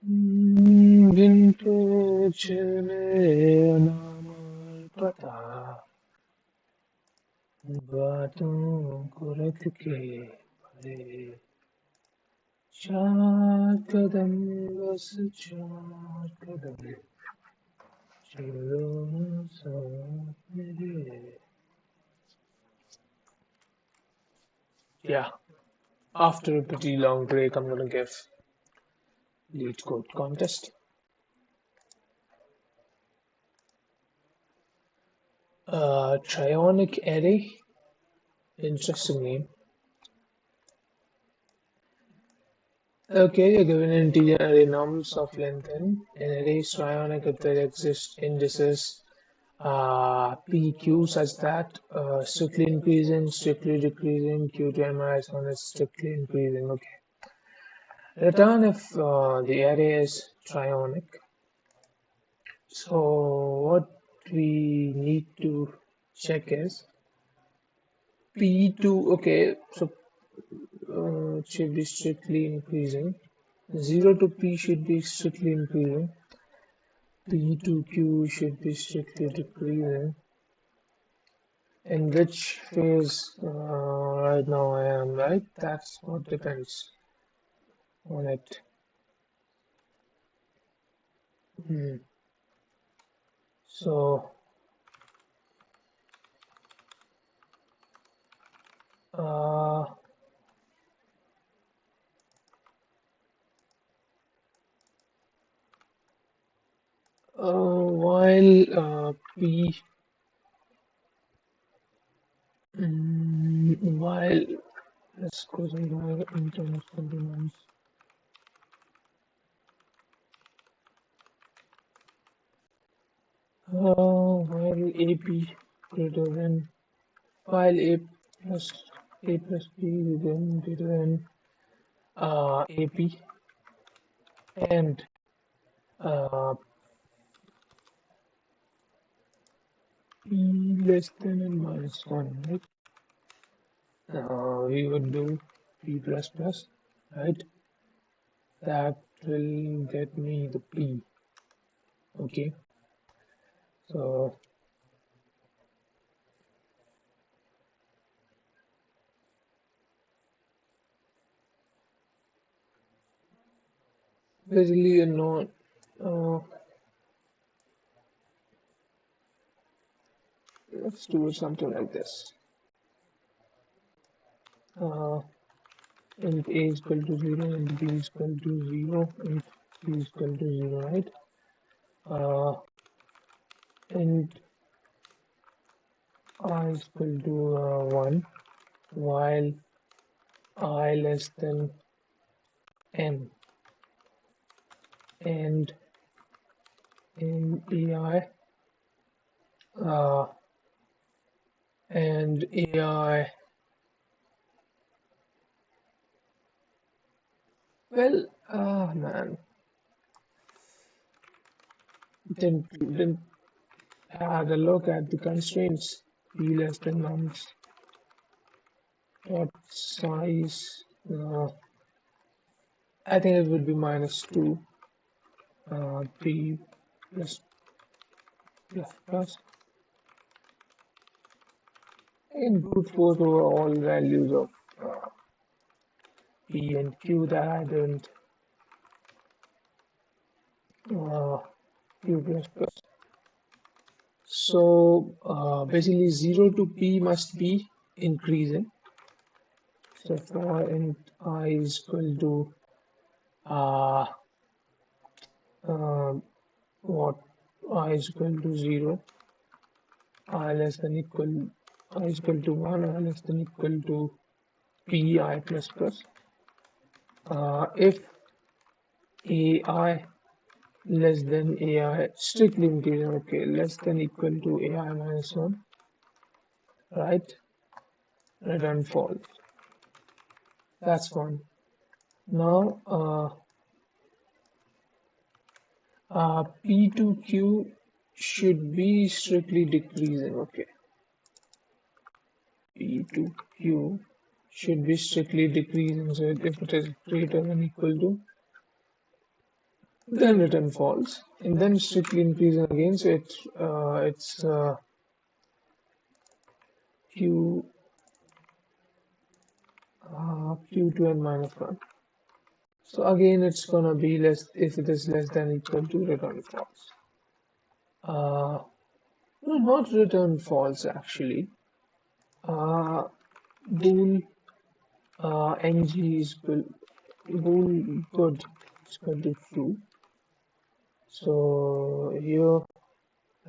जिनको चले नाम पता बातों को रख के भरे चार कदम बस चार कदम चलो साथ मेरे. Yeah, after a pretty long break, I'm gonna give Leetcode contest. Trionic array, interesting name. Okay, you're given an integer array normals of length n. An array is trionic if there exist indices PQ such that strictly increasing, strictly decreasing, Q to M is known as strictly increasing. Okay. Return if the array is trionic. So what we need to check is P2. Okay, so it should be strictly increasing. 0 to P should be strictly increasing. P to Q should be strictly decreasing. In which phase right now I am, right? That's what depends on it. So uh, while P while let's go somewhere in terms of demands. While AP greater than while A plus B then greater than AP and uh, P less than and minus 1, right? We would do P plus plus, right? That will get me the P. Okay, so basically a non let's do something like this. Int A is equal to 0, int B is equal to 0, int C is equal to 0, right? Int I is equal to 1 while I less than n and in AI and AI well man didn't had a look at the constraints. P less than nums dot size I think it would be minus 2 P plus plus and brute force over all values of P and Q that I didn't Q plus plus. So basically 0 to P must be increasing. So for int I is equal to uh, what I is equal to 0, I less than equal I is equal to 1, I less than equal to Pi plus plus. If AI less than AI strictly increasing, okay, less than equal to AI minus 1, right? Return false. That's one. Now P to Q should be strictly decreasing, okay. P to Q should be strictly decreasing, so if it is greater than equal to then return false, and then strictly increasing again. So it's q q2 and minus 1. So again, it's gonna be less if it is less than equal to return false. No, not return false actually. Bool ng is bool good is equal to true. So here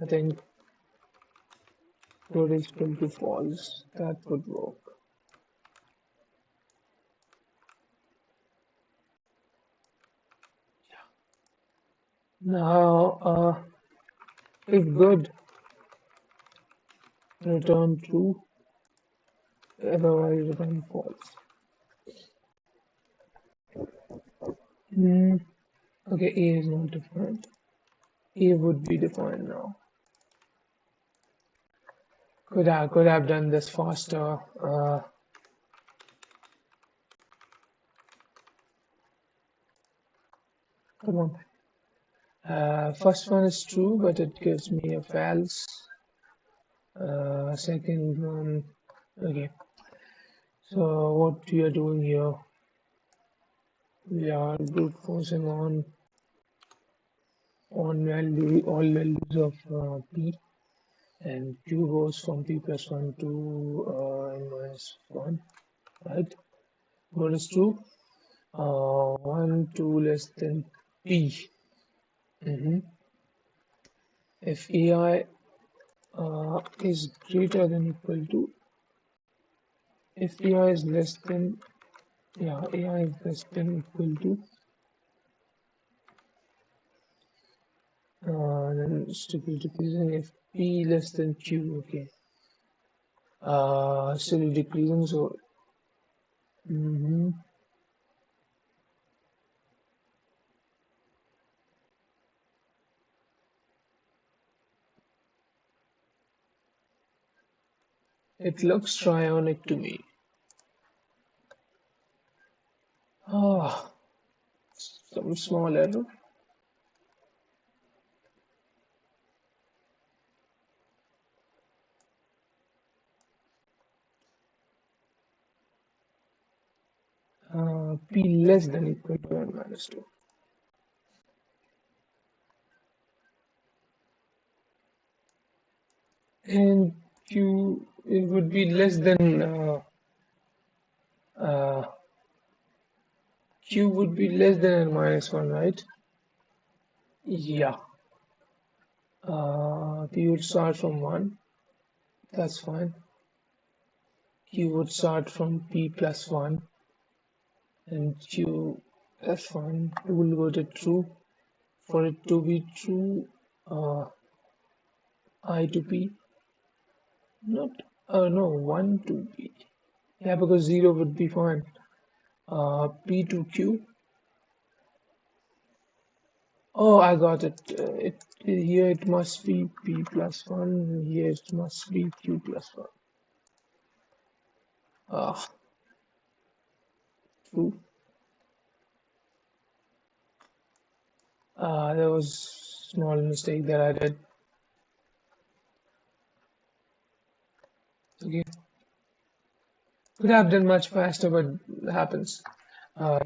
I think good is equal to false. That would work. Now, if good, return true, otherwise return false. Okay, A is not defined. A would be defined now. Could have done this faster. Come on. First one is true, but it gives me a false. Second one, okay. So what we are doing here, we are brute forcing on value all values of p, and q goes from p plus 1 to n minus 1, right? What is true? 1, 2 less than p. If ai is greater than equal to, if ai is less than, yeah, ai is less than equal to, then strictly decreasing. If p less than q, okay, still decreasing. So it looks trionic to me. Some small error. P less than equal to n minus 2. And q, it would be less than q would be less than n minus 1, right? Yeah. P would start from 1. That's fine. Q would start from p plus 1. And q, that's fine. It will go to true. For it to be true, I to p. Not, no, 1 to p. Yeah, because 0 would be fine. P to Q. Oh, I got it. Here it must be P plus 1. Here it must be Q plus 1. Ah, true. There was small mistake that I did. Okay. Could have done much faster, but it happens.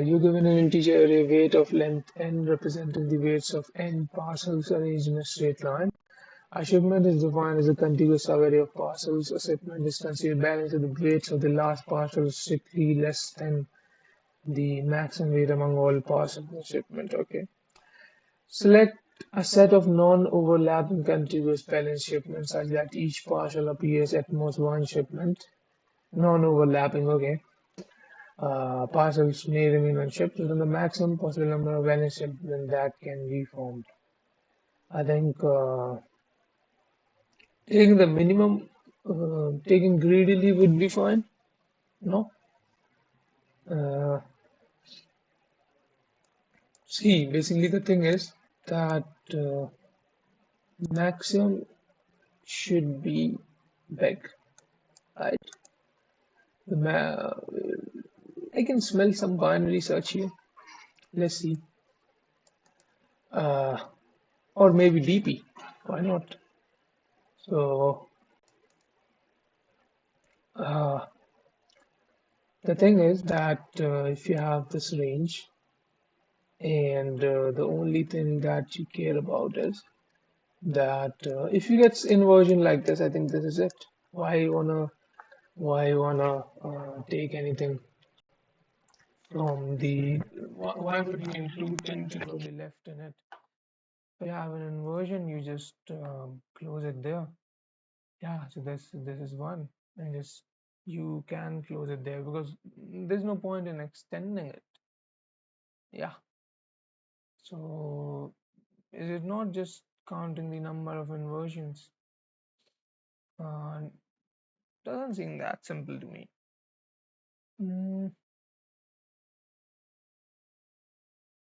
You're given an integer array weight of length n representing the weights of n parcels arranged in a straight line. A shipment is defined as a contiguous array of parcels. A shipment is considered balanced if the weights of the last parcel is strictly less than the maximum weight among all parcels in the shipment. Okay. Select a set of non-overlapping contiguous balanced shipments such that each parcel appears at most one shipment. Non-overlapping, okay. Parcels may remain unshipped within the maximum possible number of balanced shipments that can be formed. I think taking the minimum, taking greedily would be fine. No. See, basically the thing is that maximum should be big, right? I can smell some binary search here. Let's see. uh, or maybe DP. Why not? So uh, the thing is that if you have this range and the only thing that you care about is that if you get inversion like this, I think this is it. Why you wanna take anything from the why would you include things that will be left in it? If you have an inversion, you just close it there. Yeah, so this is one, and just you can close it there because there's no point in extending it. Yeah. So is it not just counting the number of inversions? Uh, doesn't seem that simple to me. Mm,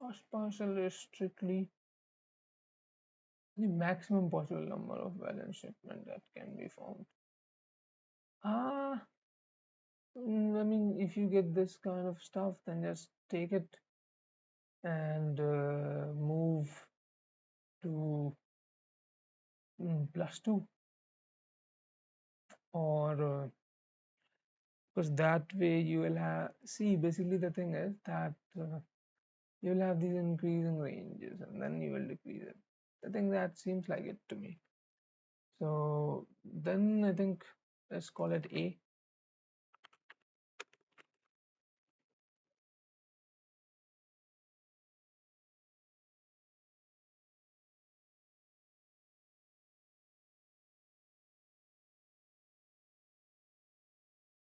first partial is strictly the maximum possible number of valence shipment that can be found. Ah, I mean, if you get this kind of stuff, then just take it and move to +2, or because that way you will have, see, basically the thing is that you will have these increasing ranges and then you will decrease it. I think that seems like it to me. So then I think let's call it A.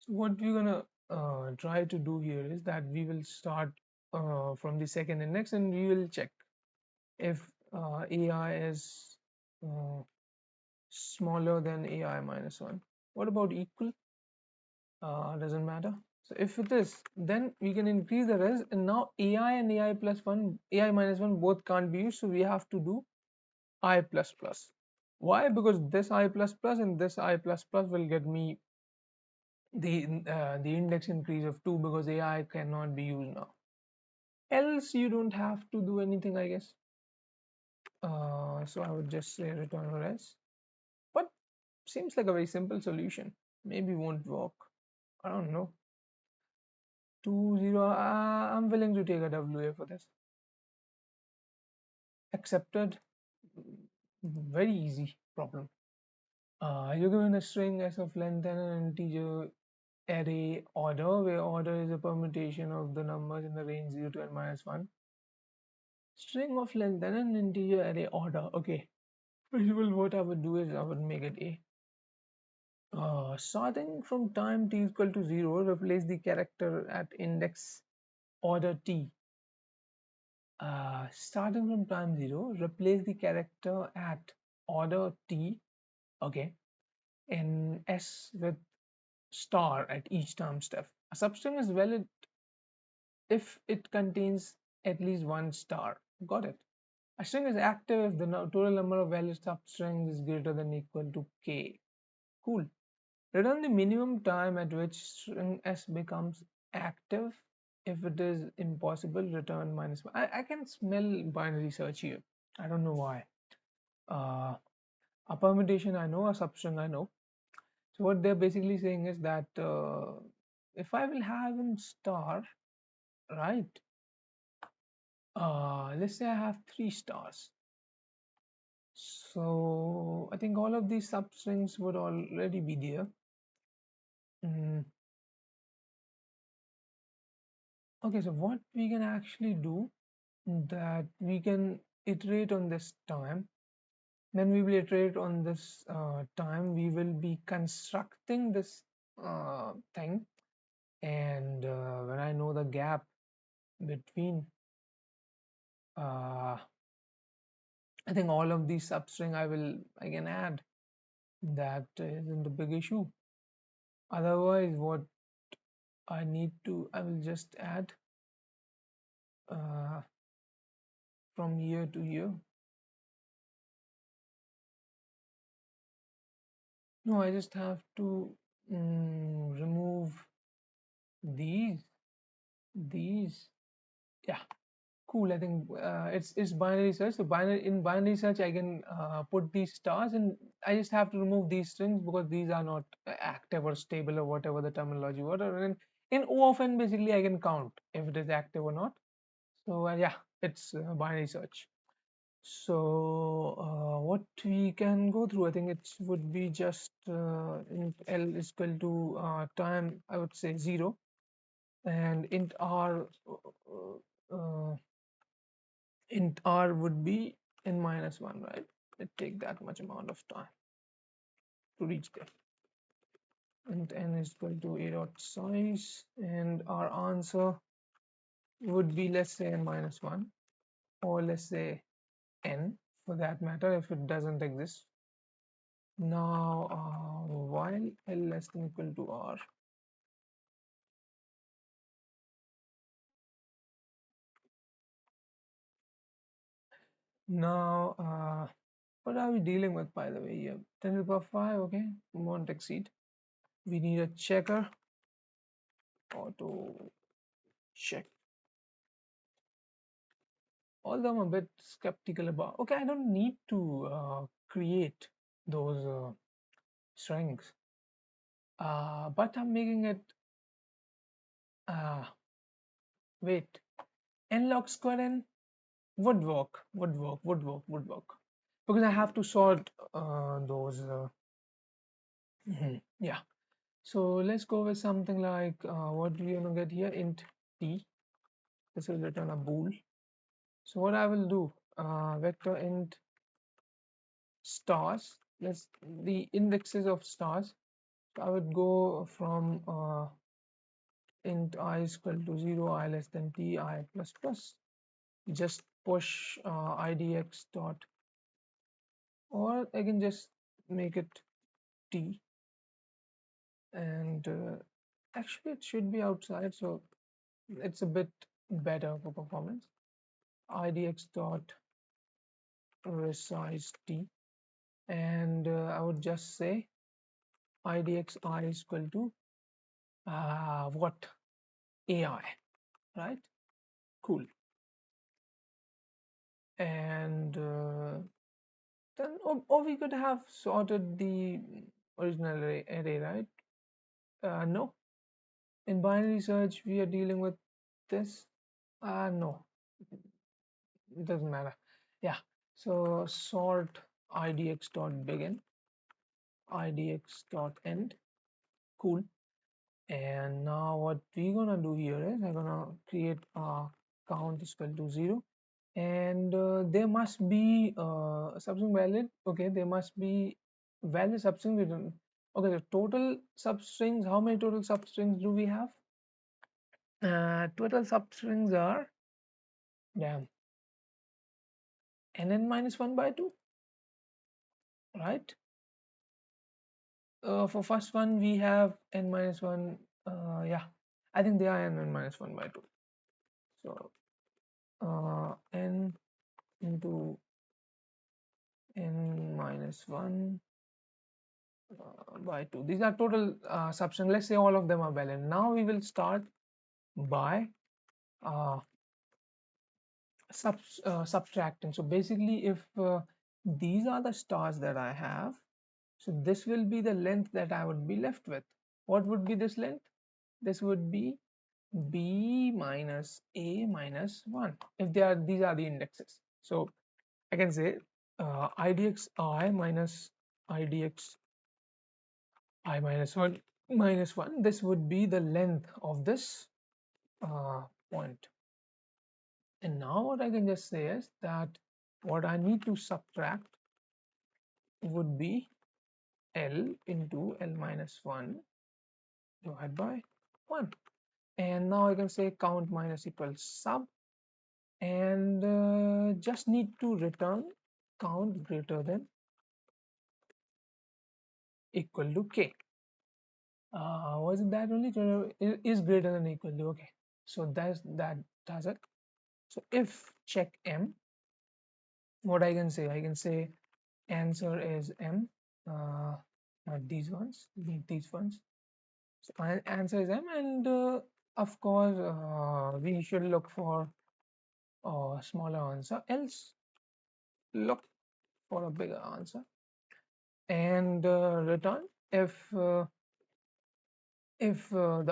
So what we're gonna try to do here is that we will start from the second index and we will check if AI is uh, smaller than AI minus 1. What about equal? Doesn't matter. So if it is, then we can increase the res, and now AI and AI plus 1, AI minus 1 both can't be used, so we have to do I plus plus. Why? Because this I plus plus and this I plus plus will get me the index increase of 2 because AI cannot be used now. Else you don't have to do anything, I guess. So I would just say return res. But seems like a very simple solution. Maybe won't work. I don't know. 2 0. I'm willing to take a WA for this. Accepted. Very easy problem. You're given a string s of length and an integer array order, where order is a permutation of the numbers in the range 0 to n minus 1. String of length and an integer array order. Okay. Well, what I would do is I would make it A. Starting from time t equal to 0, replace the character at index order t. Starting from time 0, replace the character at order t, okay, in s with star at each time step. A substring is valid if it contains at least one star. Got it. A string is active if the total number of valid substrings is greater than or equal to k. Cool. Return the minimum time at which string s becomes active. If it is impossible, return -1. I can smell binary search here. I don't know why. Uh, a permutation I know, a substring I know. So what they're basically saying is that if I will have in star, right? Let's say I have 3 stars. So I think all of these substrings would already be there. Okay, so what we can actually do, that we can iterate on this time. Then we will iterate on this time. We will be constructing this thing, and when I know the gap between, I think all of these substring I can add. That isn't a big issue. Otherwise, what I will just add uh, from year to year. No, I just have to remove these, yeah. Cool. I think it's binary search. So binary search, I can put these stars, and I just have to remove these strings because these are not active or stable or whatever the terminology. Whatever. And in O of n, basically, I can count if it is active or not. So yeah, it's binary search. So what we can go through, I think it would be just int L is equal to time, I would say 0, and uh, int R would be n minus 1, right? It take that much amount of time to reach there. Int n is equal to a dot size, and our answer would be, let's say, n minus 1, or let's say n for that matter if it doesn't exist. Now while L less than equal to R, now what are we dealing with, by the way? Here 10 to the power 5, okay, won't exceed. We need a checker, auto check. Although I'm a bit skeptical about, okay, I don't need to create those strings, but I'm making it uh, wait, n log square n would work, because I have to sort those yeah. So let's go with something like what do we gonna get here? Int t. This will return a bool. So what I will do, vector int stars. Let's the indexes of stars. So I would go from int I is equal to 0, I less than t, I plus plus. Just push idx dot, or I can just make it t, and actually it should be outside, so it's a bit better for performance. Idx dot resize t, and I would just say idx I is equal to what, AI, right? Cool. And then or we could have sorted the original array, right? No, in binary search we are dealing with this. No, it doesn't matter. Yeah, so sort idx dot begin, idx dot end. Cool. And now what we're gonna do here is I'm gonna create a count is equal to 0, and there must be substring valid. Okay, there must be valid substring written. Okay, the total substrings, how many total substrings do we have? Total substrings are, damn, n minus 1 by 2, right? For first one we have n minus 1. Yeah, I think they are n minus 1 by 2. So n into n minus 1 by 2. These are total substring. Let's say all of them are valid. Now we will start by uh, subtracting. So basically, if these are the stars that I have, so this will be the length that I would be left with. What would be this length? This would be b minus a minus 1 if these are the indexes. So I can say idx I minus idx I minus 1, this would be the length of this point. And now what I can just say is that what I need to subtract would be L into L minus 1 divided by 1. And now I can say count minus equals sub, and just need to return count greater than equal to k. Was it that only? Is greater than equal to, okay. So that does it. So if check m, what I can say answer is m, not these ones, these ones. So answer is m, and of course we should look for or smaller answer, else look for a bigger answer and return if the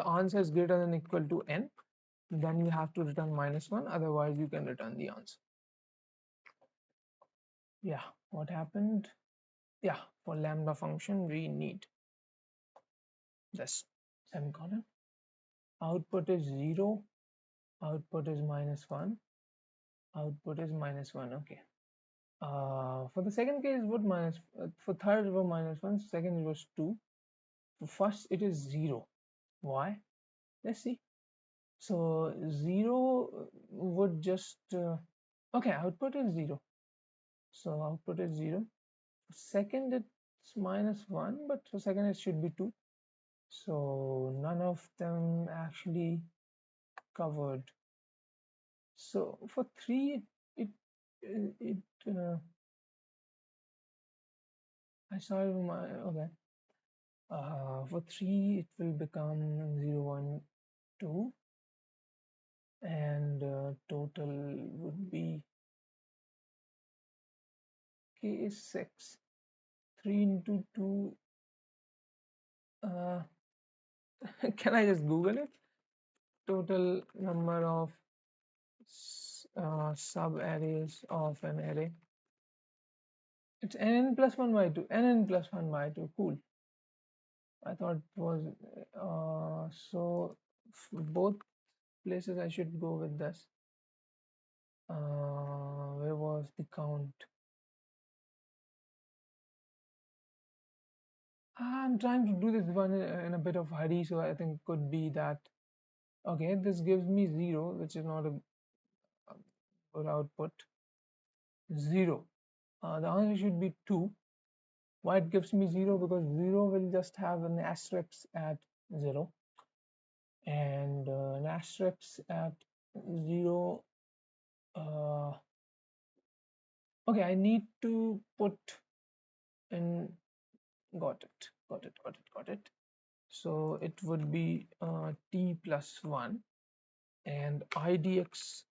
answer is greater than or equal to n, then you have to return -1, otherwise you can return the answer. Yeah, what happened? Yeah, for lambda function we need this semicolon. Output is 0, output is -1, output is -1. Okay. For the second case, for third it was -1, second it was 2. For first it is 0. Why? Let's see. So 0 would just okay, output is 0. So output is 0. Second it's -1, but for second it should be 2. So none of them actually covered. So for 3 it I saw my okay. For 3 it will become 0, 1, 2, and total would be k is 6. 3 into 2. Can I just Google it? Total number of sub arrays of an array. It's nn plus 1 by 2. Nn plus 1 by 2. Cool. I thought it was so both places I should go with this. Where was the count? I'm trying to do this one in a bit of hurry, so I think could be that. Okay, this gives me 0, which is not a good output. 0. The answer should be 2. Why it gives me 0? Because 0 will just have an asterisk at 0, and an asterisk at 0. Okay, I need to put in. Got it. So it would be t plus 1, and idx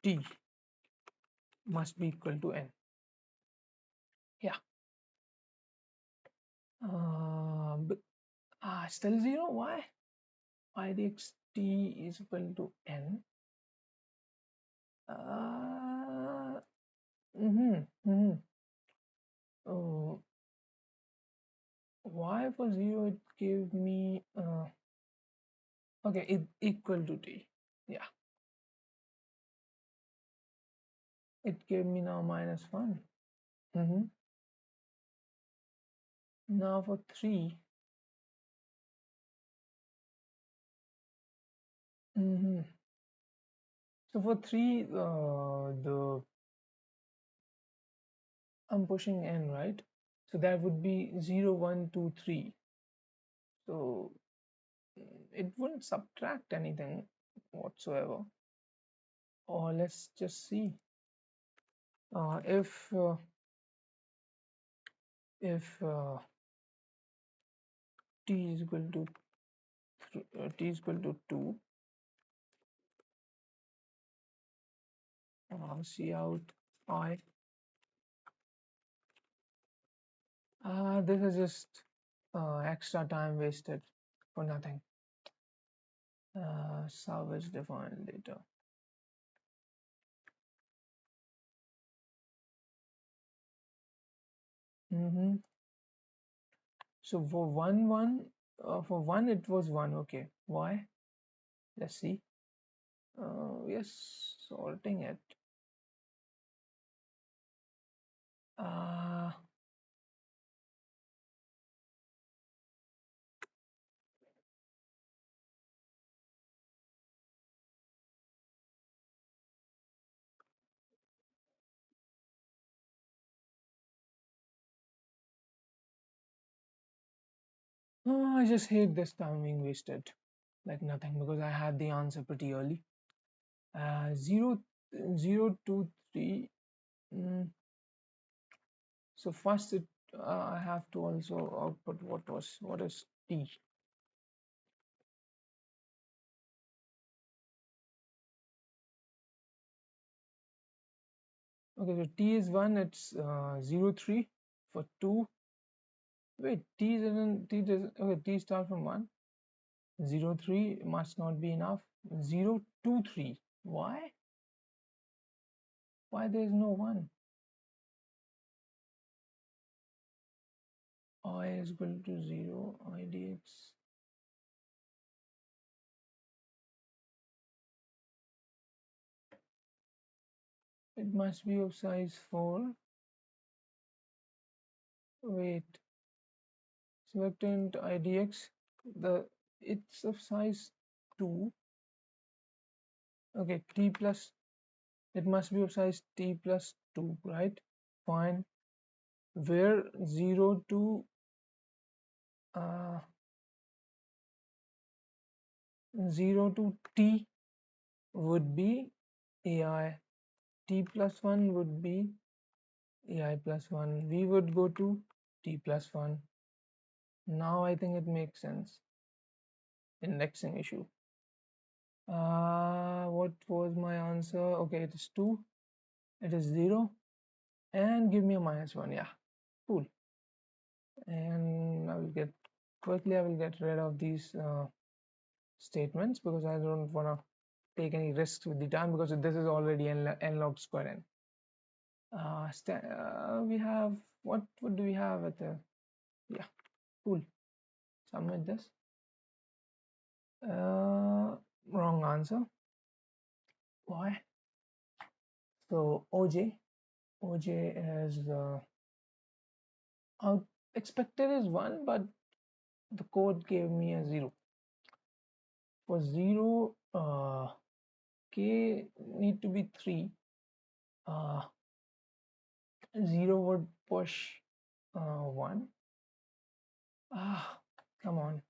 t must be equal to n. Yeah. But still 0. Why? idx t is equal to n. Oh, why for 0 it gave me okay, it equal to t. Yeah, it gave me now -1. Now for 3. So for 3, I'm pushing n, right? So that would be 0, 1, 2, 3. So it wouldn't subtract anything whatsoever. Or let's just see if t is equal to t is equal to 2. See out I. This is just extra time wasted for nothing. Salvage defined later. So for 1, 1, for 1 it was 1. Okay, why? Let's see. Yes, sorting it. Oh, I just hate this time being wasted like nothing, because I had the answer pretty early. 0, 0, 2, 3. So first I have to also output what is t. Okay, so t is 1, it's 0, 3 for 2. Wait, t doesn't, okay, t start from 1. 0, 3 must not be enough. 0, 2, 3. Why? Why there is no 1? I is equal to 0, I dx. It must be of size 4. Wait, vector into idx, it's of size 2. Okay, t plus, it must be of size t plus 2, right? Fine. Where 0 to 0 to t would be ai, t plus 1 would be ai plus 1, we would go to t plus 1. Now I think it makes sense. Indexing issue. What was my answer? Okay, it is 2, it is 0, and give me a -1. Yeah, cool. And I will get rid of these statements because I don't want to take any risks with the time, because this is already n log square n. We have, what do we have at the, yeah, cool. Submit this. Wrong answer. Why? So OJ is out, expected is 1, but the code gave me a 0. For 0, k need to be 3. 0 would push 1. Come on.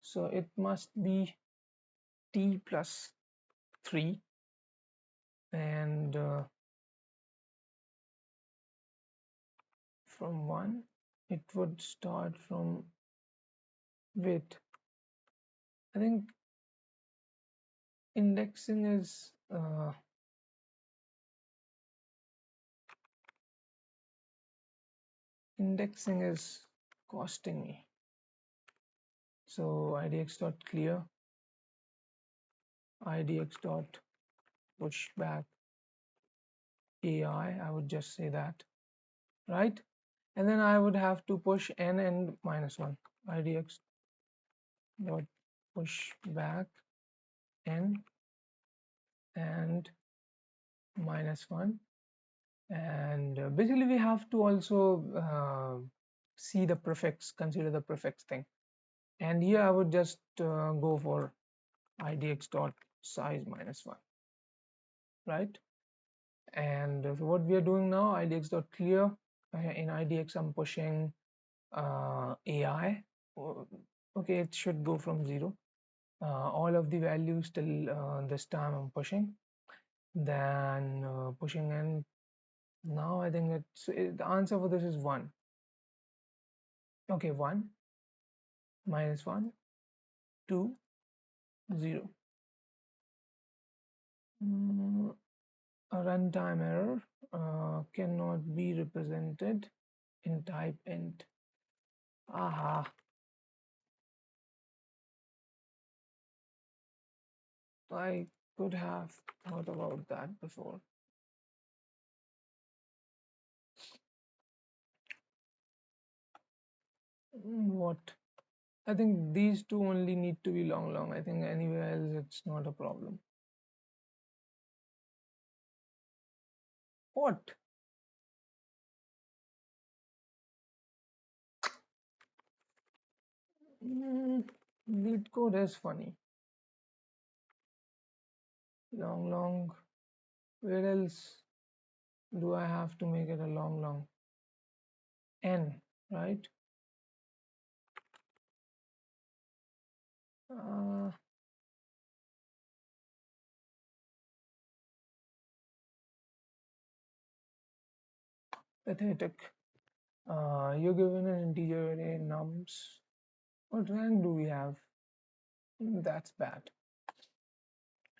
So it must be t plus 3, and from 1 it would start from, wait, I think indexing is costing me. So idx dot clear, idx dot push back ai, I would just say that, right? And then I would have to push n and -1. idx dot push back n and -1. And basically we have to also see the prefix, consider the prefix thing. And here I would just go for idx dot size -1, right? And so what we are doing now, idx dot clear, in idx I'm pushing ai. Okay, it should go from 0. All of the values till this time I'm pushing, then pushing n. Now I think the answer for this is 1. Okay, 1, -1, 2, 0. A runtime error cannot be represented in type int. Aha. I could have thought about that before. What? I think these two only need to be long. I think anywhere else it's not a problem. What? Leetcode is funny. Long. Where else do I have to make it a long? N, right? Pathetic. You're given an integer array nums. What rank do we have? That's bad.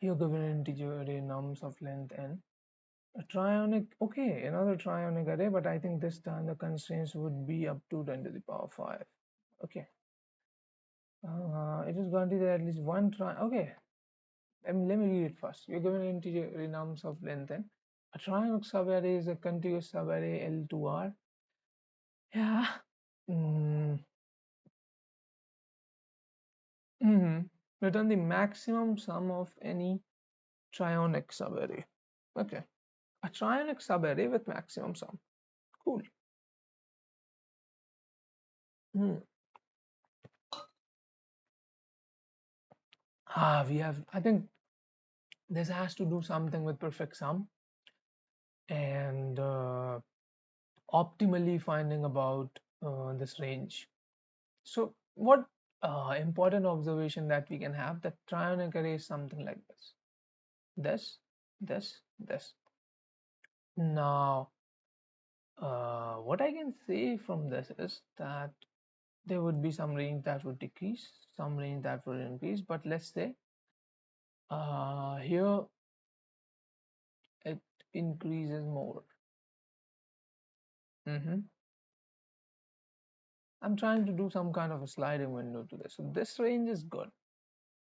You're given an integer array nums of length n, A trionic, okay, another trionic array, but I think this time the constraints would be up to 10 to the power 5. Okay. It is guaranteed that at least one okay. Let me read it first. You're given integer nums of length n. A trionic subarray is a contiguous subarray L2R. Yeah. Mm. Return the maximum sum of any trionic subarray. Okay. A trionic subarray with maximum sum. Cool. Hmm. I think this has to do something with perfect sum and optimally finding about this range. So what important observation that we can have, that trionic array is something like this. This. Now, what I can say from this is that there would be some range that would decrease, some range that would increase, but let's say here it increases more. I'm trying to do some kind of a sliding window to this. So this range is good,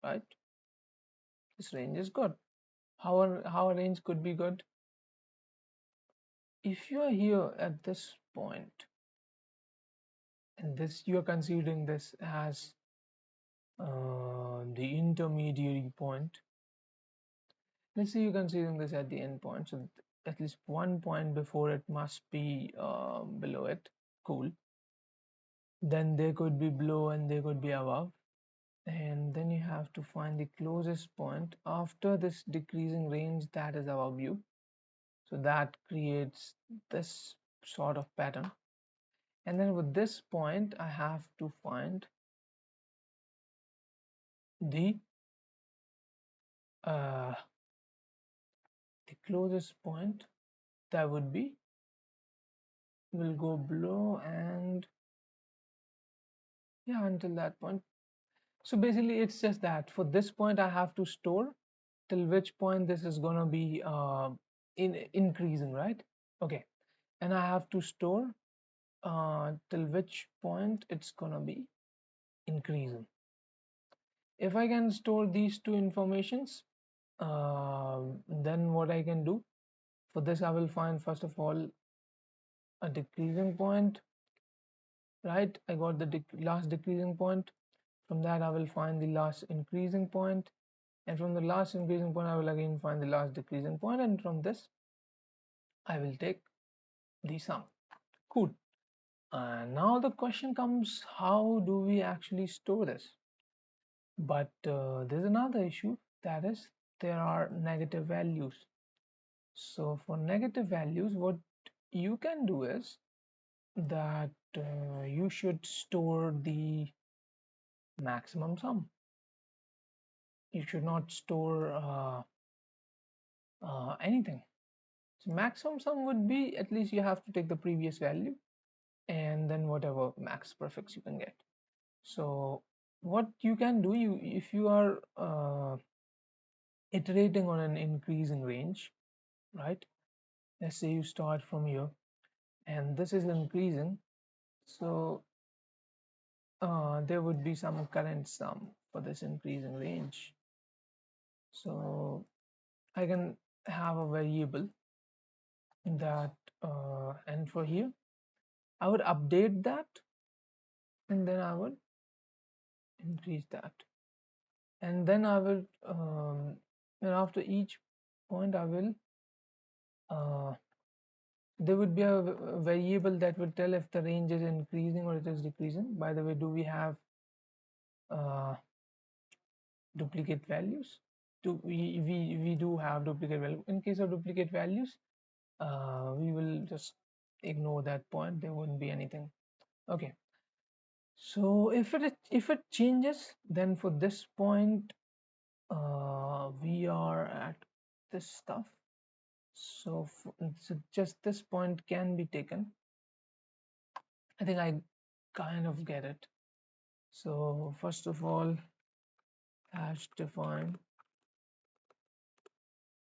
right? This range is good. How a range could be good? If you are here at this point, and this you are considering this as the intermediary point. Let's say you're considering this at the end point, so at least one point before it must be below it. Cool. Then they could be below and they could be above, and then you have to find the closest point after this decreasing range that is above you. So that creates this sort of pattern, and then with this point I have to find the uh, the closest point that would be, will go below and yeah, until that point. So basically it's just that for this point I have to store till which point this is gonna be increasing, right? Okay, and I have to store till which point it's gonna be increasing. If I can store these two informations, then what I can do for this, I will find first of all a decreasing point, right? I got the last decreasing point. From that I will find the last increasing point, and from the last increasing point I will again find the last decreasing point, and from this I will take the sum. Cool. Now the question comes, how do we actually store this? But there's another issue, that is there are negative values. So for negative values, what you can do is that you should store the maximum sum. You should not store anything. So maximum sum would be, at least you have to take the previous value and then whatever max prefix you can get. So what you can do, if you are iterating on an increasing range, right? Let's say you start from here and this is increasing, so there would be some current sum for this increasing range. So I can have a variable that and for here I would update that, and then I would increase that, and then I will and after each point I will there would be a variable that would tell if the range is increasing or it is decreasing. By the way, do we have uh, duplicate values? We do have duplicate value. In case of duplicate values, we will just ignore that point. There wouldn't be anything. Okay. So if it changes, then for this point, we are at this stuff. So just this point can be taken. I think I kind of get it. So first of all, hash define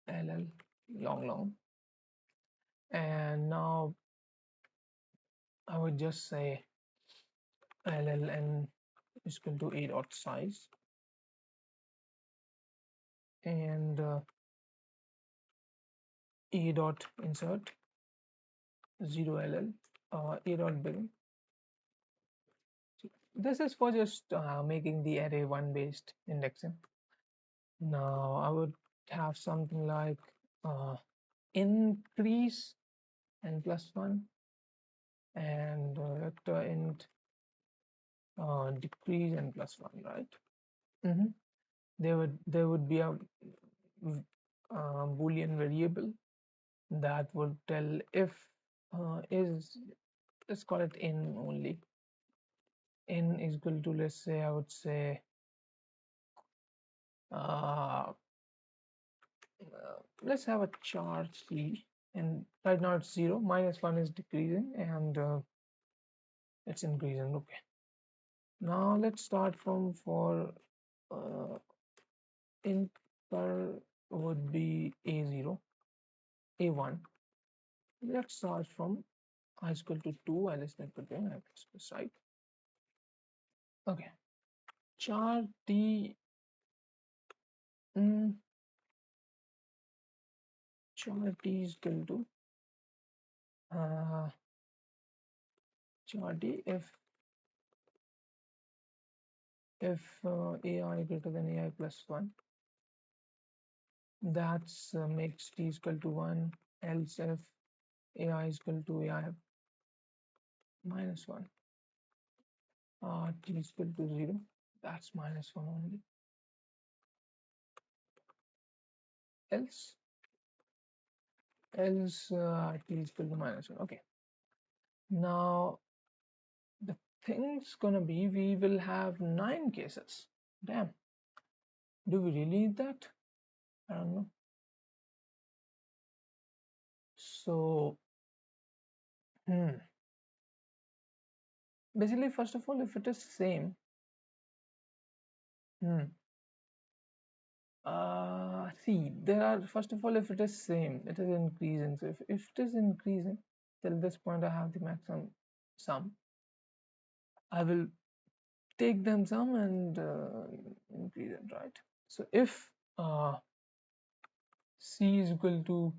ll long And now I would just say lln is equal to a dot size, and a dot insert 0ll a dot begin. This is for just making the array 1 based indexing. Now I would have something like increase and +1, and vector int decrease and +1, right? There would be a Boolean variable that would tell if is, let's call it in only. In is equal to, let's say, I would say let's have a char c, and right now it's 0, -1 is decreasing, and it's increasing. Okay, now let's start from for int would be a0, a1. Let's start from I is equal to 2, I less than equal to n, I plus, right? Okay, char t char t is equal to char t if ai greater than ai plus 1, that's makes t is equal to 1, else if ai is equal to ai minus 1, t is equal to 0, that's -1 only, else t is equal to -1. Okay, now the thing's gonna be we will have 9 cases. Damn, do we really need that? I don't know. So basically, first of all, if it is same, see, there are, first of all, if it is same, it is increasing. So if it is increasing till this point, I have the maximum sum, I will take them sum and increase it, right? So if c is equal to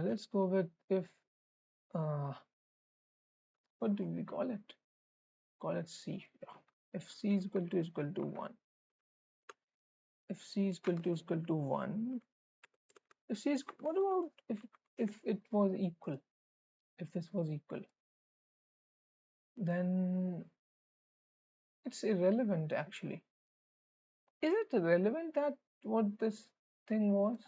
let's go with, if what do we call it? Call it c. Yeah. If c is equal to 1, if c is equal to 1, if c is, what about if it was equal, if this was equal, then it's irrelevant actually. Is it relevant that what this thing was?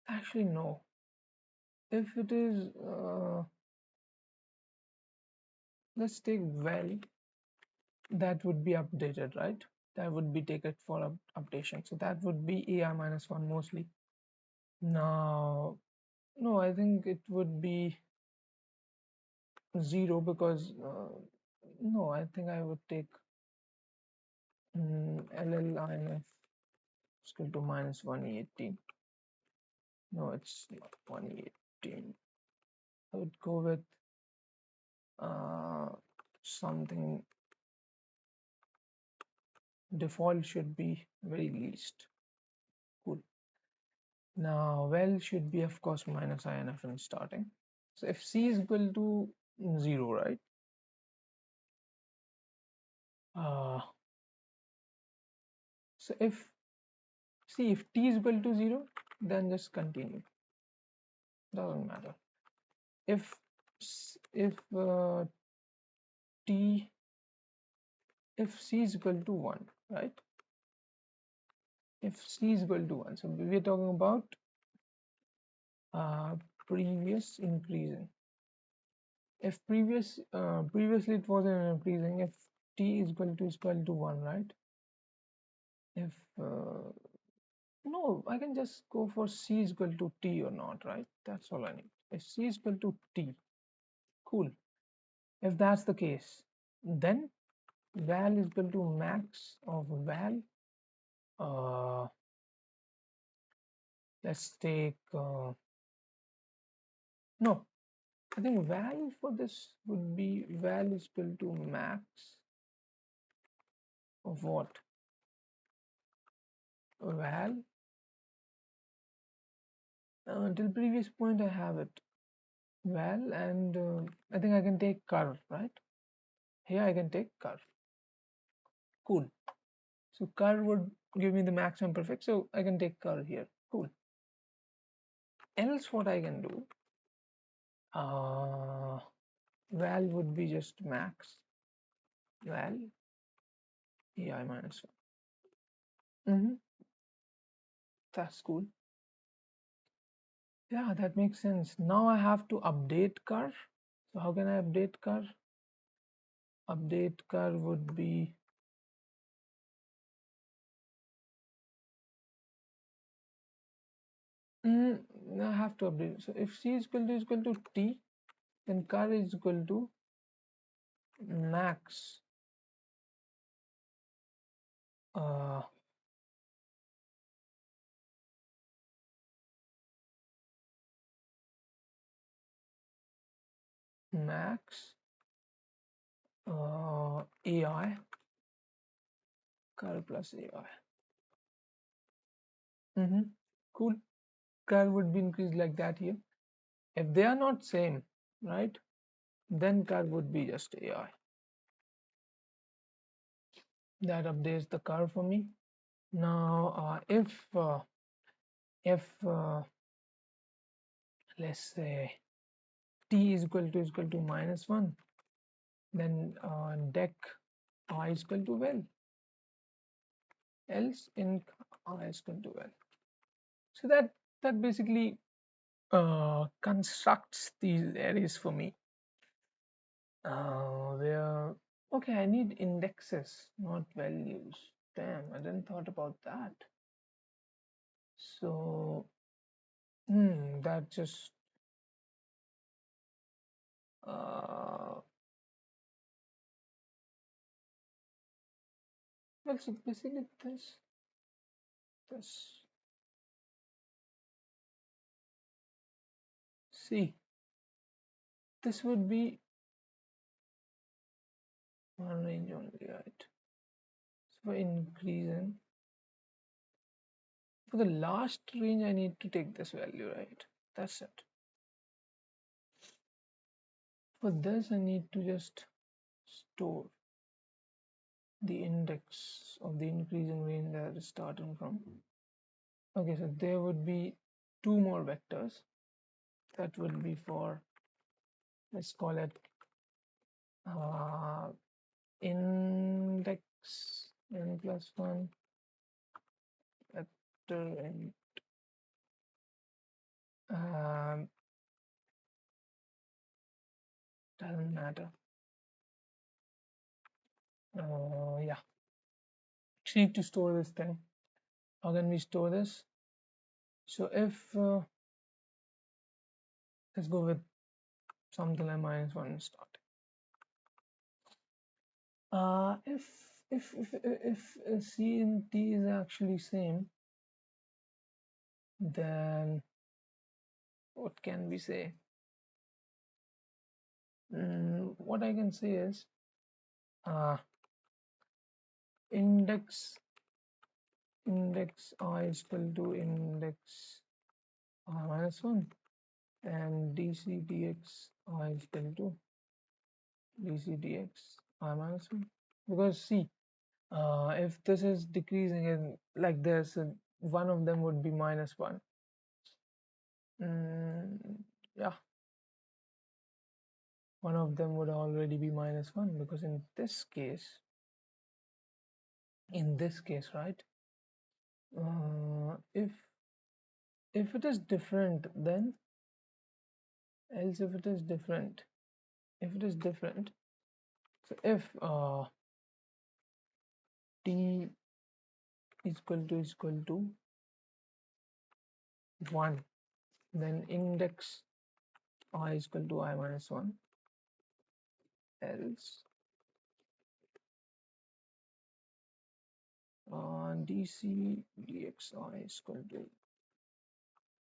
Actually no. If it is let's take well, that would be updated, right? That would be taken for updation, so that would be ai minus 1 mostly. Now no, I think it would be 0, because no, I think I would take LLINF is equal to -118. No, it's not 118. I would go with something, default should be very least. Cool. Now well should be, of course, -INF in starting. So if c is equal to 0, right? So if if t is equal to 0, then just continue, doesn't matter. If t, if c is equal to 1, right? If c is equal to 1, so we're talking about previous increasing. If previously it was an increasing, if t is equal to 1, right? If no, I can just go for c is equal to t or not, right? That's all I need. If c is equal to t, cool. If that's the case, then val is equal to max of val Let's take no. I think val for this would be val is equal to max of what? Val till previous point I have it val, and I think I can take curve, right? Here I can take curve. Cool. So curve would give me the maximum perfect, so I can take curve here. Cool. Else what I can do, val would be just max val ei minus 1. That's cool. Yeah, that makes sense. Now I have to update curve. So how can I update curve? Update curve would be I have to update. So if c is equal to t, then curve is equal to max uh, max ai curve plus ai. Cool. Curve would be increased like that here. If they are not same, right, then curve would be just ai. That updates the curve for me. Now if let's say t is equal to -1, then dec I is equal to well, else in I is equal to well. So that basically constructs these arrays for me. Where okay, I need indexes, not values. Damn, I didn't thought about that. So that just well, so basically this see, this would be one range only, right? So for increasing, for the last range I need to take this value, right? That's it. For this I need to just store the index of the increasing range that is starting from. Okay, so there would be two more vectors. That would be for, let's call it index n plus 1 vector, and doesn't matter. Yeah, just need to store this thing. How can we store this? So if let's go with something like -1 start. If c and t is actually same, then what can we say? What I can say is index I is equal to index I minus 1, and dc dx I is equal to dc dx I minus 1. Because see, if this is decreasing in like this, one of them would be -1. Yeah, one of them would already be -1, because in this case, right, if it is different, then else if it is different, so if t is equal to 1, then index I is equal to I minus 1, else dc dxi is equal to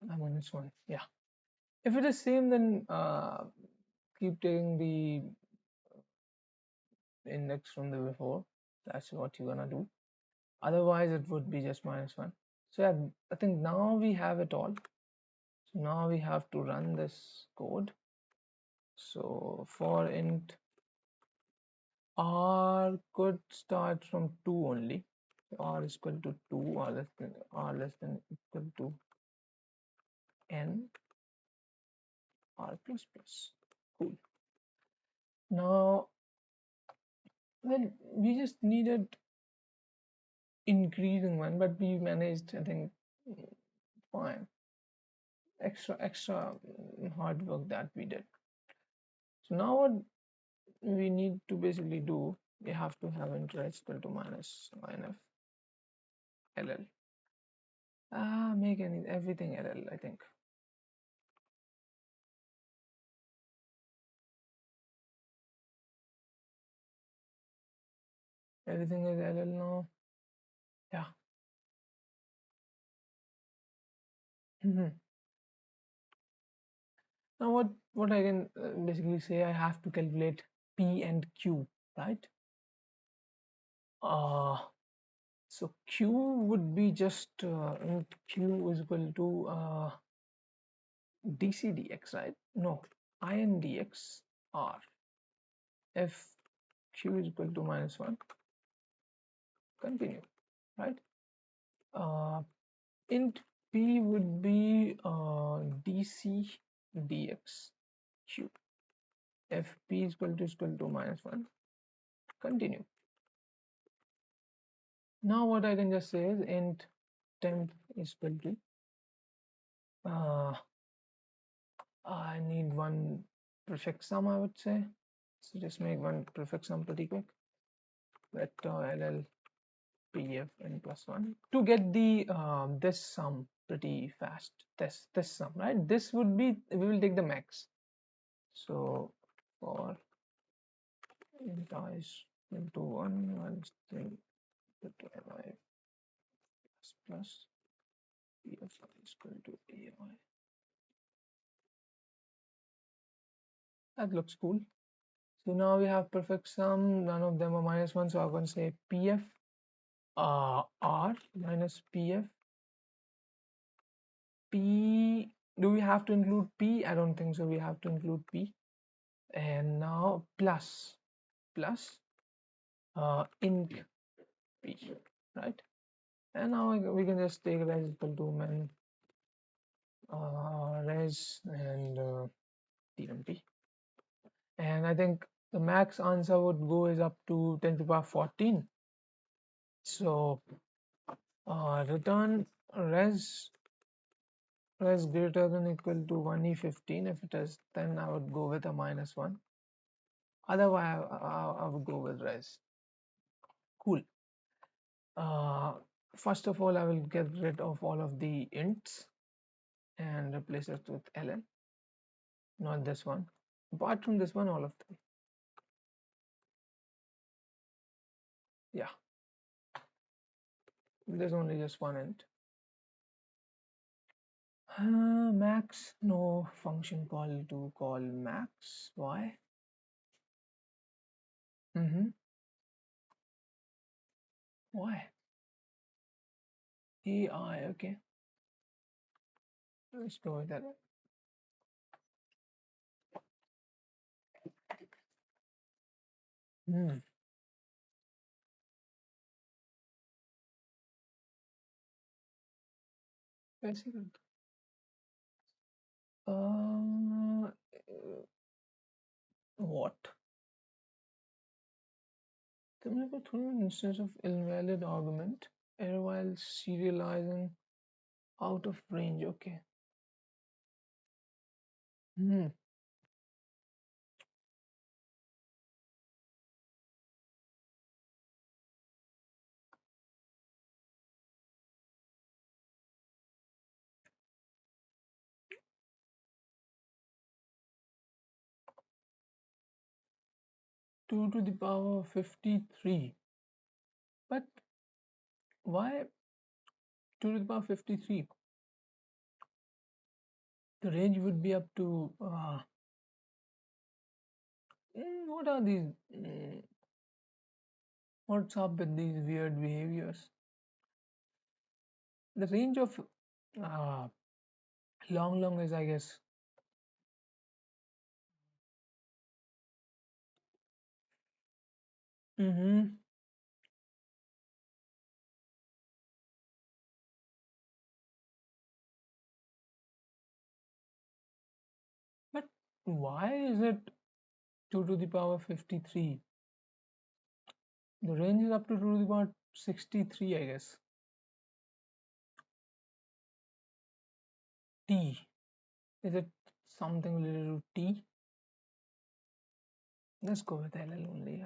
I-1. Yeah. If it is same, then keep taking the index from the before. That's what you're gonna do. Otherwise, it would be just -1. So yeah, I think now we have it all. So now we have to run this code. So for int r could start from 2 only. R is equal to 2, r less than equal to n r plus plus. Cool. Now, well, we just needed increasing one, but we managed, I think, fine. Extra hard work that we did. So now what we need to basically do, we have to have interest equal to minus -inf ll. Make everything ll, I think. Everything is ll now. Yeah. Now what I can basically say, I have to calculate p and q, right? So q would be just q is equal to dc dx, right? No, in dx r. If q is equal to -1, continue, right? Int p would be dc dx q. If p is equal to -1, continue. Now what I can just say is int temp is equal to I need one prefix sum, I would say. So just make one prefix sum pretty quick. Vector ll pf n plus 1 to get the this sum pretty fast. This sum, right? This would be, we will take the max. So for int I is equal to 1 string to li plus pf is equal to ai. That looks cool. So now we have perfect sum, none of them are -1, so I'm going to say pf r minus pf p. Do we have to include p? I don't think so. We have to include p. And now plus int p, right? And now we can just take res equal to min res and tmp. And I think the max answer would go is up to 10 to the power 14. So return res greater than equal to 1e15. If it is, then I would go with a -1. Otherwise I would go with res. Cool. First of all, I will get rid of all of the ints and replace it with ln, not this one. Apart from this one, all of them. Yeah, there's only just one int. Max, no function call to call max. Why? Why? AI, okay. Let's go with that. Basically, what? Communicate through an instance of invalid argument, error while serializing out of range. Okay. 2 to the power 53. But why 2 to the power 53? The range would be up to what are these? What's up with these weird behaviors? The range of uh, long is, I guess. Mm-hmm. But why is it 2 to the power 53? The range is up to 2 to the power 63, I guess. T. Is it something related to T? Let's go with LL only.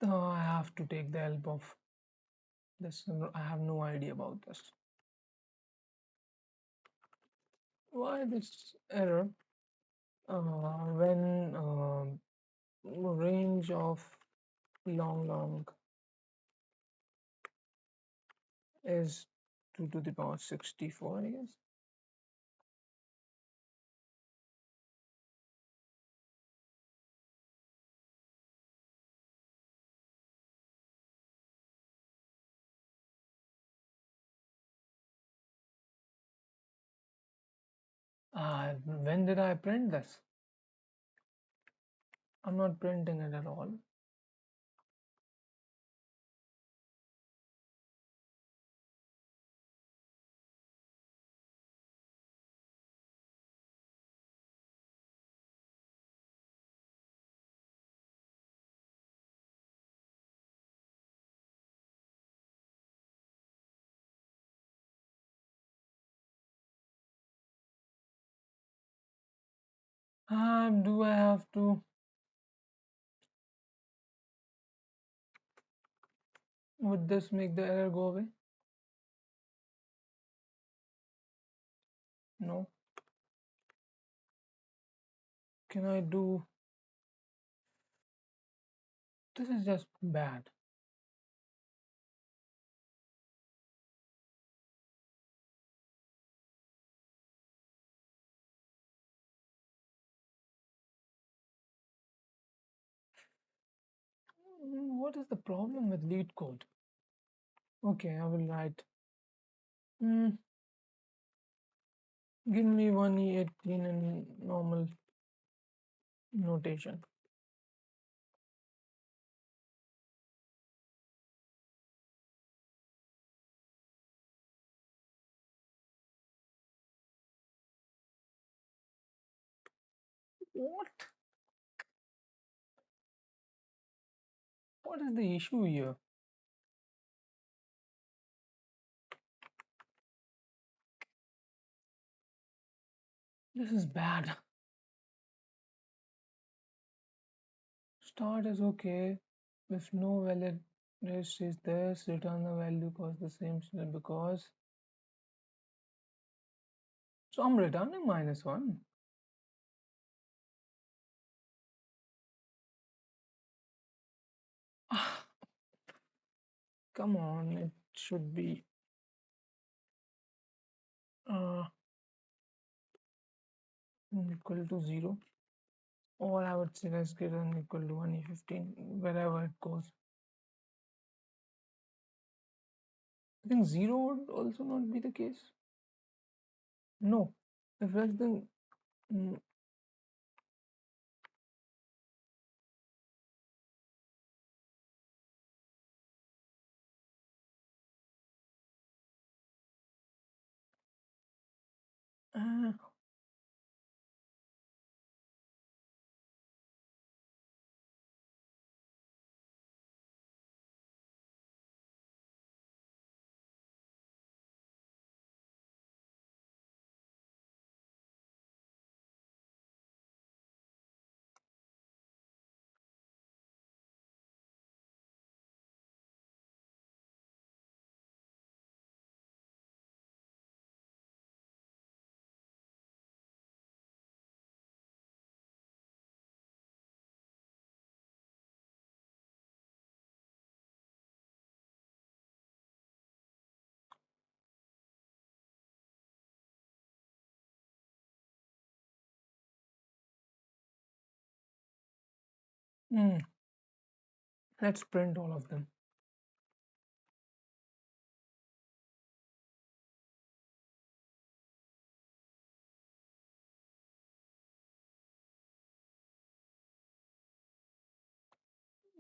I have to take the help of this. I have no idea about this. Why this error? When range of long is 2 to the power 64, I guess. When did I print this? I'm not printing it at all. Do I have to? Would this make the error go away? No. Can I do? This is just bad. What is the problem with Leetcode? Okay, I will write. Give me 1E18 in normal notation. What? What is the issue here? This is bad. Start is okay. If no valid list is this, return the value cause the same because. So I'm returning -1. Come on, it should be uh, equal to 0. Or I would say less greater than equal to 1E15, wherever it goes. I think 0 would also not be the case. No, if less than uh, Let's print all of them.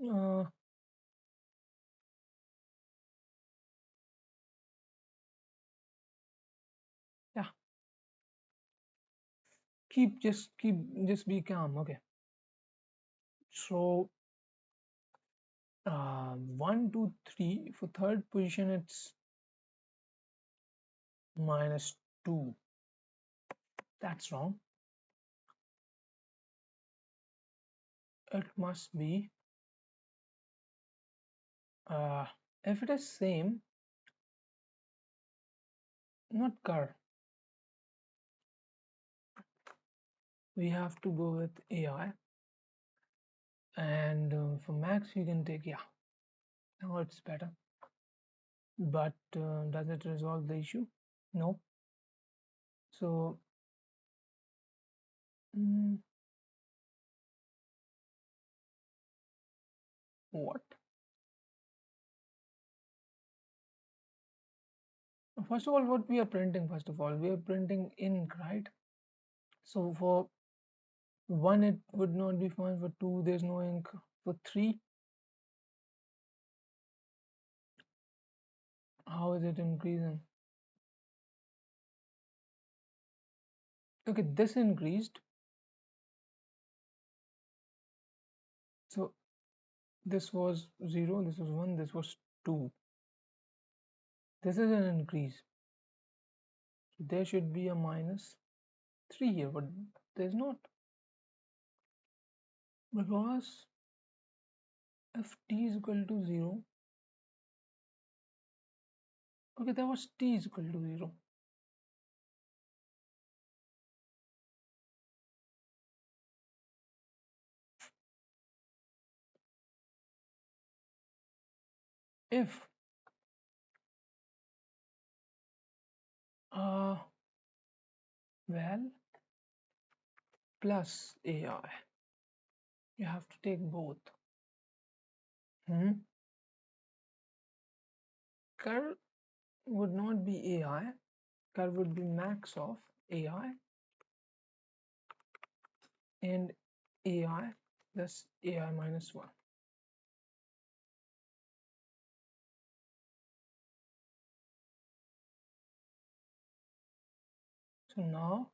Uh, yeah, just be calm. Okay. So 1, 2, 3 for third position it's -2. That's wrong. It must be if it is same, not car. We have to go with AI, and for max you can take, yeah, now it's better. But does it resolve the issue? No. So what? First of all, what we are printing? First of all, we are printing ink, right? So for 1 it would not be fine. For 2 there's no ink. For 3, how is it increasing? Okay, this increased. So this was 0, this was 1, this was 2. This is an increase. There should be a -3 here, but there's not. Because if t is equal to 0, okay, that was t is equal to 0. If well, plus AI, you have to take both. Curve would not be AI, curve would be max of AI and AI plus AI minus 1. So now,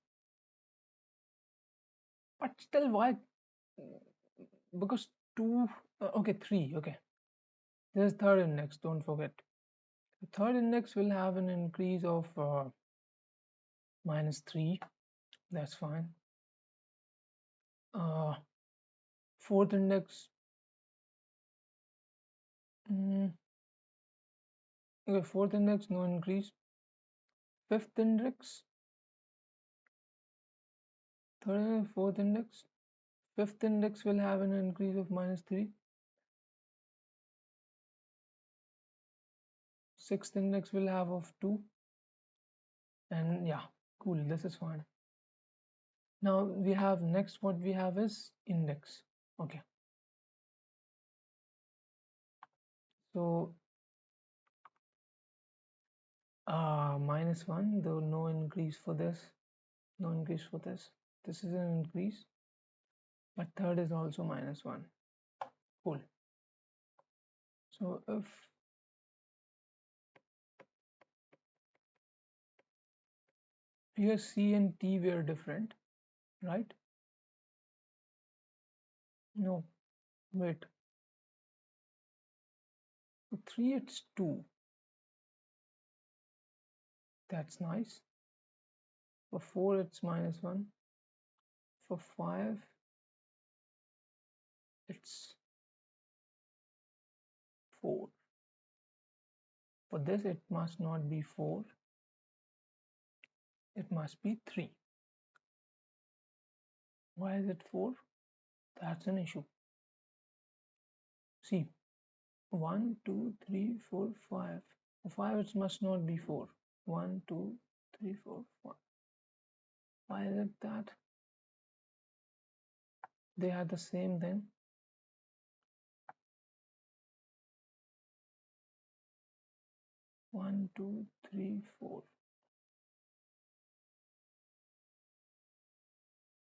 but still why? Because 2, okay, 3, okay. There's third index, don't forget. The third index will have an increase of -3, that's fine. Fourth index, okay, fourth index, no increase. Fifth index, third, fourth index, fifth index will have an increase of -3. Sixth index will have of 2, and yeah, cool, this is fine. Now we have next, what we have is index. Okay, so -1, though no increase for this, no increase for this. This is an increase, but third is also -1. Cool. So if here C and T were different, right? No, wait. For 3 it's 2. That's nice. For 4 it's -1. For 5 it's 4. For this it must not be 4. It must be 3. Why is it 4? That's an issue. See, 1, 2, 3, 4, 5. For 5 it must not be 4. 1, 2, 3, 4, 5. Why is it that they are the same then? 1, 2, 3, 4.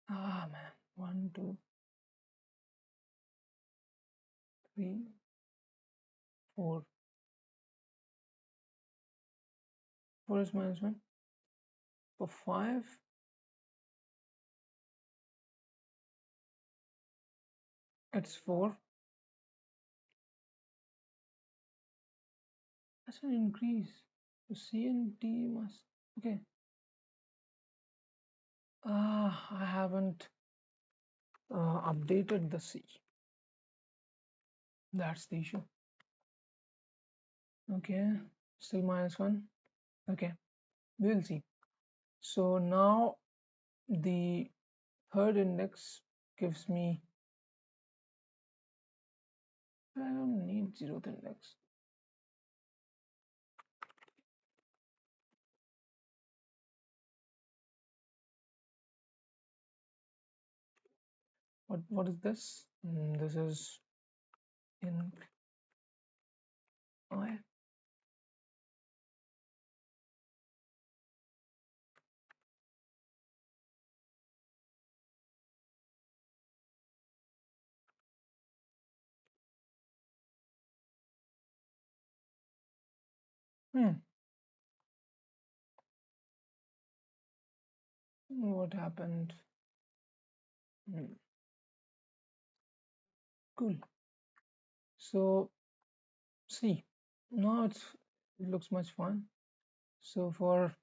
Ah man, 1, 2, 3, 4. 4 is minus 1. For 5, it's 4. That's an increase. So C and D must. Okay. I haven't updated the C. That's the issue. Okay. Still minus 1. Okay. We'll see. So now the third index gives me. I don't need 0th index. What is this? This is in I. What happened? Cool. So see, now it looks much fun. So for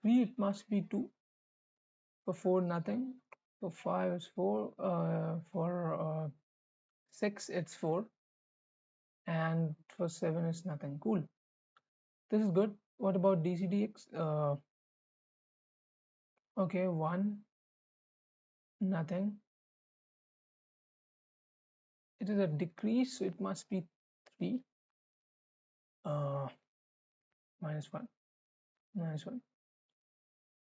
3 it must be 2. For 4 nothing. For 5 is 4. For 6 it's 4. And for 7 is nothing. Cool. This is good. What about DCDX? Okay, 1 nothing. It is a decrease, so it must be 3. Minus 1. Minus 1.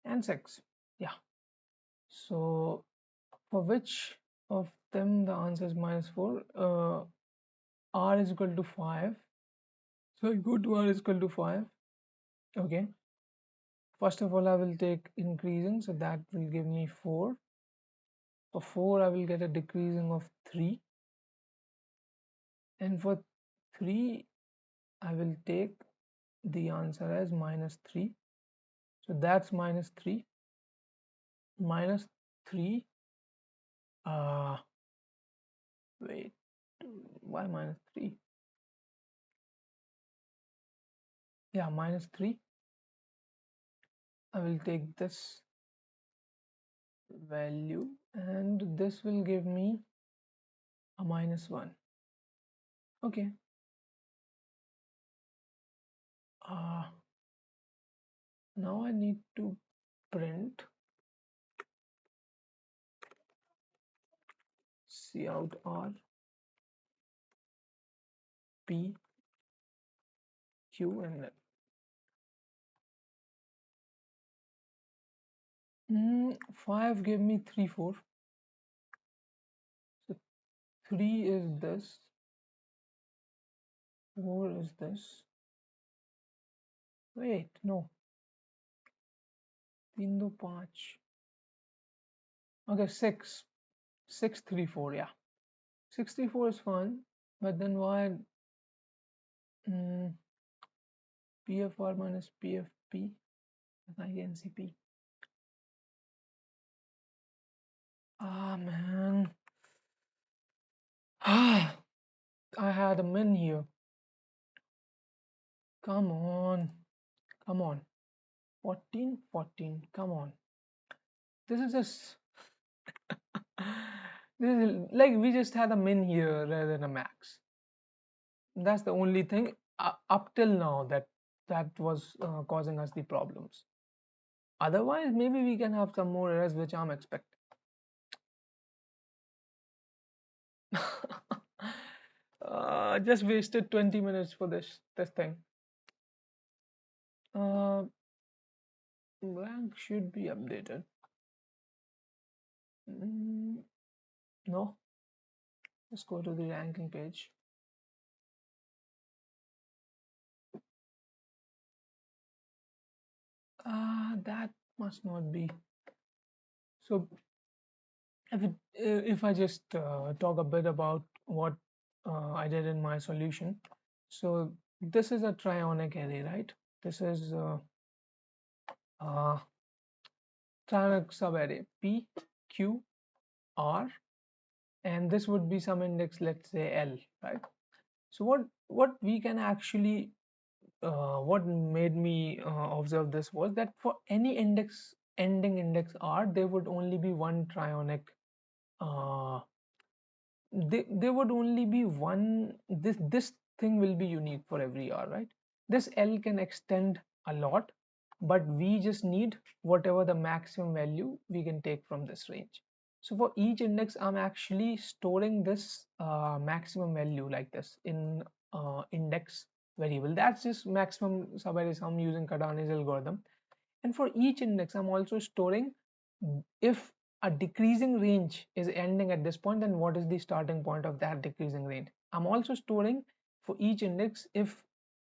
And 6. Yeah. So for which of them the answer is minus 4? R is equal to 5. So I go to R is equal to 5. Okay. First of all, I will take increasing, so that will give me 4. For 4, I will get a decreasing of 3. And for 3, I will take the answer as minus 3. So that's minus 3. Minus 3. Wait, why minus 3? Yeah, minus 3. I will take this value and this will give me a minus 1. Okay. Now I need to print cout R P Q and L. 5 gave me 3 4. So 3 is this, 4 is this. Wait, no. 3 2 5. Okay, 6. 6 3 4, yeah. 6 3 4 is fine, but then why PFR minus PFP INCP? Ah man. I had a min here. Come on. Come on. 14 14. Come on. This is just this is like we just had a min here rather than a max. That's the only thing up till now that was causing us the problems. Otherwise, maybe we can have some more errors which I'm expecting. Just wasted 20 minutes for this thing. Blank should be updated. No. Let's go to the ranking page. That must not be. So if I just talk a bit about what I did in my solution. So this is a trionic array, right? This is uh, trionic subarray P, Q, R, and this would be some index, let's say L, right? So what we can actually what made me observe this was that for any index ending index R, there would only be one trionic uh, there would only be one. This thing will be unique for every R, right? This L can extend a lot, but we just need whatever the maximum value we can take from this range. So for each index, I'm actually storing this maximum value like this in index variable. That's just maximum subarray sum using Cardano's algorithm. And for each index, I'm also storing if a decreasing range is ending at this point, then what is the starting point of that decreasing range? I'm also storing for each index if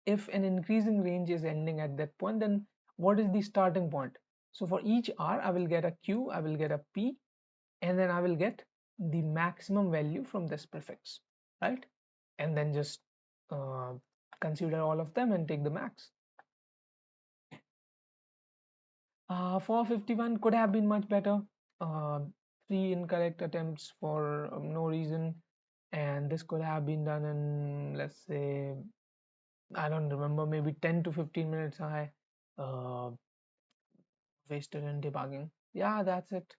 an increasing range is ending at that point, then what is the starting point? So for each R, I will get a Q, I will get a P, and then I will get the maximum value from this prefix, right? And then just uh, consider all of them and take the max. 451 could have been much better. Uh, 3 incorrect attempts for no reason, and this could have been done in, let's say, I don't remember, maybe 10 to 15 minutes I uh, wasted in debugging. Yeah, that's it.